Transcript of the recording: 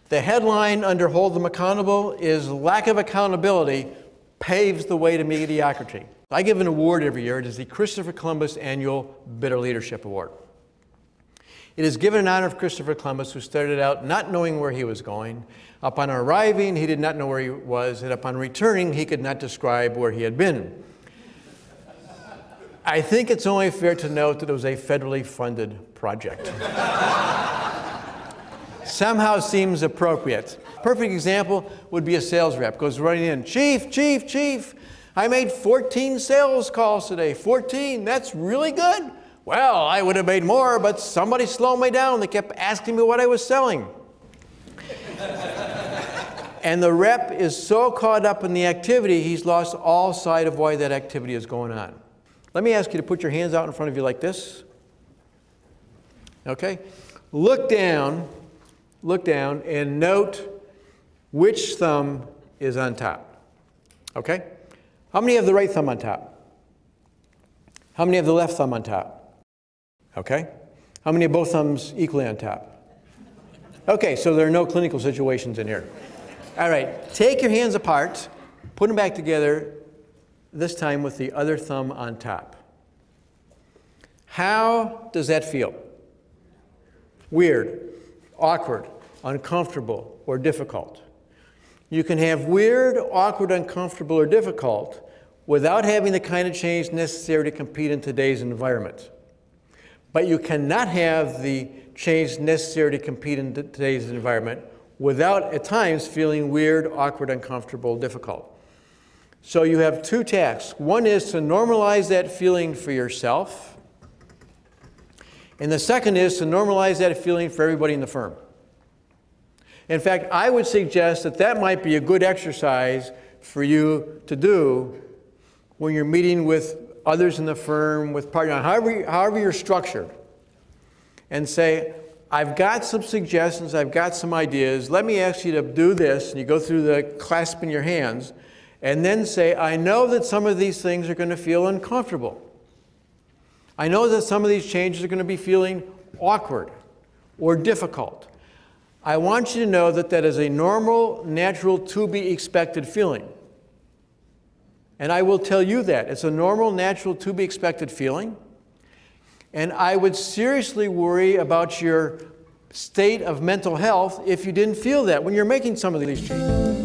The headline under Hold Them Accountable is "Lack of Accountability Paves the Way to Mediocrity." I give an award every year. It is the Christopher Columbus Annual Better Leadership Award. It is given in honor of Christopher Columbus, who started out not knowing where he was going. Upon arriving, he did not know where he was, and upon returning, he could not describe where he had been. I think it's only fair to note that it was a federally funded project. Somehow seems appropriate. Perfect example would be a sales rep goes running in, "Chief, chief, chief, I made 14 sales calls today. 14, that's really good. Well, I would have made more, but somebody slowed me down. They kept asking me what I was selling." And the rep is so caught up in the activity, he's lost all sight of why that activity is going on. Let me ask you to put your hands out in front of you like this. Okay? Look down and note which thumb is on top. Okay? How many have the right thumb on top? How many have the left thumb on top? Okay? How many have both thumbs equally on top? Okay, so there are no clinical situations in here. All right, take your hands apart, put them back together, this time with the other thumb on top. How does that feel? Weird, awkward, uncomfortable, or difficult. You can have weird, awkward, uncomfortable, or difficult without having the kind of change necessary to compete in today's environment. But you cannot have the change necessary to compete in today's environment without, at times, feeling weird, awkward, uncomfortable, difficult. So you have two tasks. One is to normalize that feeling for yourself, and the second is to normalize that feeling for everybody in the firm. In fact, I would suggest that that might be a good exercise for you to do when you're meeting with others in the firm, with partners, however you're structured, and say, "I've got some suggestions, I've got some ideas, let me ask you to do this," and you go through the clasping your hands, and then say, "I know that some of these things are going to feel uncomfortable. I know that some of these changes are going to be feeling awkward or difficult. I want you to know that that is a normal, natural, to-be expected feeling. And I will tell you that. It's a normal, natural, to-be expected feeling. And I would seriously worry about your state of mental health if you didn't feel that when you're making some of these changes."